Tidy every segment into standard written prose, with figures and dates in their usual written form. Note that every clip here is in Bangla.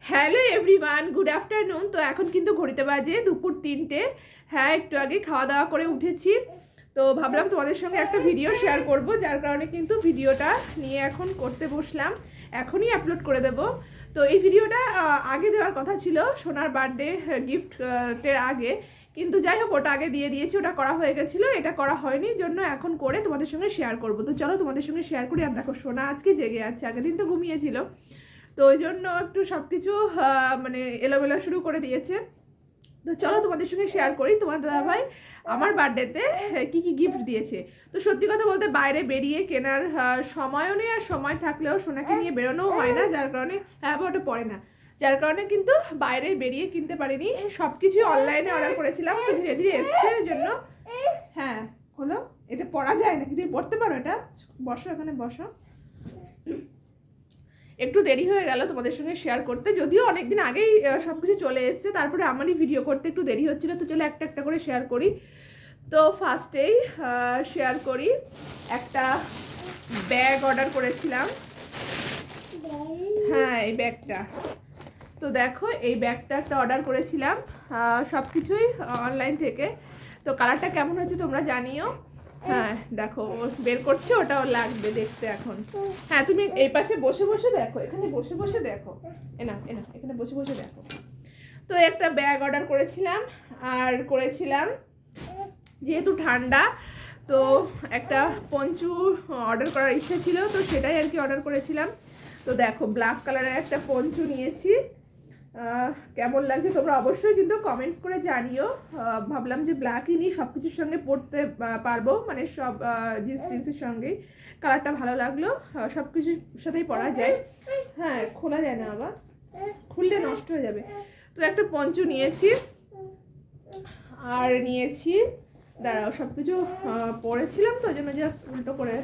Hello everyone, good afternoon. তো এখন কিন্তু ঘড়িতে বাজে দুপুর 3টে। হ্যাঁ, একটু আগে খাওয়া দাওয়া করে উঠেছি। তো ভাবলাম তোমাদের সঙ্গে একটা ভিডিও শেয়ার করব, যার কারণে কিন্তু ভিডিওটা নিয়ে এখন করতে বসলাম। এখনই আপলোড করে দেব। তো এই ভিডিওটা আগে দেওয়ার কথা ছিল, সোনার বার্থডে গিফটের আগে, কিন্তু যাই হোক ওটা আগে দিয়ে দিয়েছি, ওটা করা হয়ে গেছিলো, এটা করা হয়নি, জন্য এখন করে তোমাদের সঙ্গে শেয়ার করব। তো চলো তোমাদের সঙ্গে শেয়ার করি। আর দেখো, সোনা আজকে জেগে আছে, আগের দিন তো ঘুমিয়েছিল, তো ওই জন্য একটু সব কিছু মানে এলোমেলো শুরু করে দিয়েছে। তো চলো তোমাদের সঙ্গে শেয়ার করি তোমার দাদাভাই আমার বার্থডেতে কি কি গিফট দিয়েছে। তো সত্যি কথা বলতে বাইরে বেরিয়ে কেনার সময়ও নেই, আর সময় থাকলেও সোনাকে নিয়ে বেরোনোও হয় না, যার কারণে ওটা পড়ে না, যার কারণে কিন্তু বাইরে বেরিয়ে কিনতে পারিনি। সব কিছুই অনলাইনে অর্ডার করেছিলাম, তো ধীরে ধীরে এসছে জন্য। হ্যাঁ হলো, এটা পড়া যায় না, কিন্তু পড়তে পারো, এটা বসো, এখানে বসো। একটু দেরি হয়ে গেল তোমাদের সঙ্গে শেয়ার করতে, যদিও অনেকদিন আগেই সব কিছু চলে এসছে, তারপরে আমারই ভিডিও করতে একটু দেরি হচ্ছিলো। তো চলো একটা একটা করে শেয়ার করি। তো ফার্স্টেই শেয়ার করি, একটা ব্যাগ অর্ডার করেছিলাম। হ্যাঁ, এই ব্যাগটা, তো দেখো এই ব্যাগটা একটা অর্ডার করেছিলাম সব কিছুই অনলাইন থেকে। তো কালারটা কেমন হয়েছে তোমরা জানিও। হ্যাঁ দেখো, ও বের করছে, ওটাও লাগবে দেখতে এখন। হ্যাঁ, তুমি এই পাশে বসে বসে দেখো, এখানে বসে বসে দেখো, এখানে বসে বসে দেখো। তো একটা ব্যাগ অর্ডার করেছিলাম, আর করেছিলাম যেহেতু ঠান্ডা, তো একটা পঞ্চু অর্ডার করার ইচ্ছে ছিল, তো সেটাই আর কি অর্ডার করেছিলাম। তো দেখো ব্ল্যাক কালারের একটা পঞ্চু নিয়েছি, কেমন লাগছে তোমরা অবশ্যই কিন্তু কমেন্টস করে জানিও। ভাবলাম যে ব্ল্যাকই নিই, সব কিছুর সঙ্গে পরতে পারবো, মানে সব জিন্সের সঙ্গেই। কালারটা ভালো লাগলো, সব কিছুর সাথেই পরা যায়। হ্যাঁ, খোলা যায় না, আবার খুললে নষ্ট হয়ে যাবে। তো একটা পঞ্চু নিয়েছি, আর নিয়েছি, দাঁড়াও সব কিছু পরেছিলাম তো, ওই জন্য জাস্ট উল্টো করে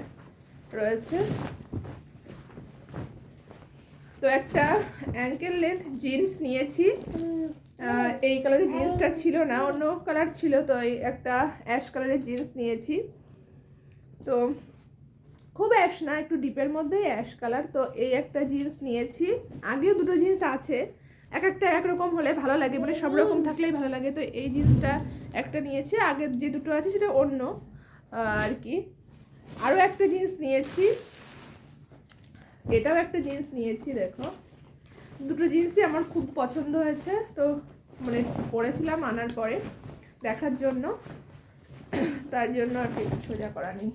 রয়েছে। তো একটা অ্যাঙ্কেল লেন্থ জিন্স নিয়েছি, এই কালারের জিন্সটা ছিল না, অন্য কালার ছিল, তো এই একটা অ্যাশ কালারের জিন্স নিয়েছি। তো খুব অ্যাশ না, একটু ডিপের মধ্যে অ্যাশ কালার। তো এই একটা জিন্স নিয়েছি, আগেও দুটো জিন্স আছে, একটা একরকম হলে ভালো লাগে, মানে সব রকম থাকলেই ভালো লাগে। তো এই জিন্সটা একটা নিয়েছি, আগের যে দুটো আছে সেটা অন্য আর কি। আরও একটা জিন্স নিয়েছি, এটাও একটা জিন্স নিয়েছি। দেখো দুটো জিন্সই আমার খুব পছন্দ হয়েছে, তো মানে পরেছিলাম আনার পরে দেখার জন্য, তার জন্য আর কি সোজা করা নেই।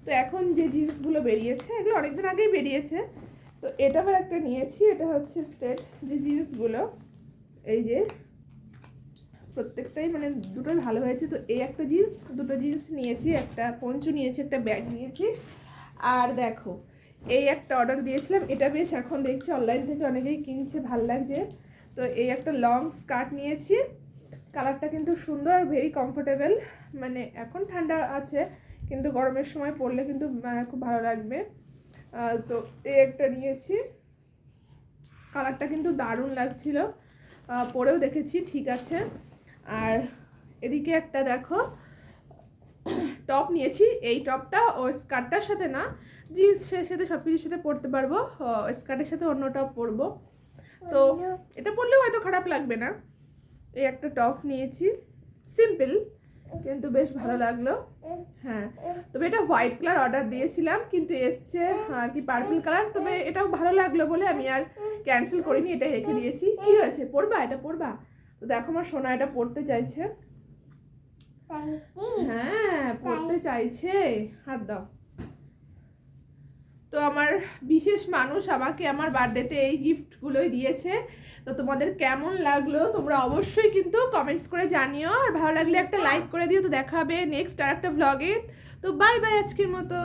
তো এখন যে জিন্সগুলো বেরিয়েছে এগুলো অনেকদিন আগেই বেরিয়েছে। তো এটা আবার একটা নিয়েছি, এটা হচ্ছে স্ট্রেট যে জিন্সগুলো, এই যে প্রত্যেকটাই মানে দুটোই ভালো হয়েছে। তো এই একটা জিন্স, দুটো জিন্স নিয়েছি, একটা পঞ্চু নিয়েছি, একটা ব্যাগ নিয়েছি। আর দেখো এই একটা অর্ডার দিয়েছিলাম, এটা বেশ এখন দেখছি অনলাইন থেকে অনেকেই কিনছে, ভাল লাগছে। তো এই একটা লং স্কার্ট নিয়েছি, কালারটা কিন্তু সুন্দর, ভেরি কমফোর্টেবল, মানে এখন ঠান্ডা আছে কিন্তু গরমের সময় পরলে কিন্তু খুব ভালো লাগবে। তো এই একটা নিয়েছি, কালারটা কিন্তু দারুণ লাগছিল, পরেও দেখেছি ঠিক আছে। আর এদিকে একটা দেখো টপ নিয়েছি, এই টপটা ও স্কার্টটার সাথে না, জিন্সের সাথে সব কিছুর সাথে পরতে পারবো, স্কার্টের সাথে অন্য টপ পরবো, তো এটা পরলেও হয়তো খারাপ লাগবে না। এই একটা টপ নিয়েছি, সিম্পল কিন্তু বেশ ভালো লাগলো। হ্যাঁ, তবে এটা হোয়াইট কালার অর্ডার দিয়েছিলাম, কিন্তু এসছে আর কি পার্পল কালার, তবে এটাও ভালো লাগলো বলে আমি আর ক্যান্সেল করিনি, এটাই রেখে দিয়েছি। কি হয়েছে, পরবা এটা, পরবা? তো দেখো আমার সোনা এটা পরতে চাইছে, হ্যাঁ পড়তে চাইছে, হাত দাও। তো আমার বিশেষ মানুষ আমাকে আমার বার্থডেতে এই গিফটগুলোই দিয়েছে। তো তোমাদের কেমন লাগলো তোমরা অবশ্যই কিন্তু কমেন্টস করে জানিও, আর ভালো লাগলে একটা লাইক করে দিও। তো দেখা হবে নেক্সট আর একটা ব্লগে। তো বাই বাই আজকের মতো।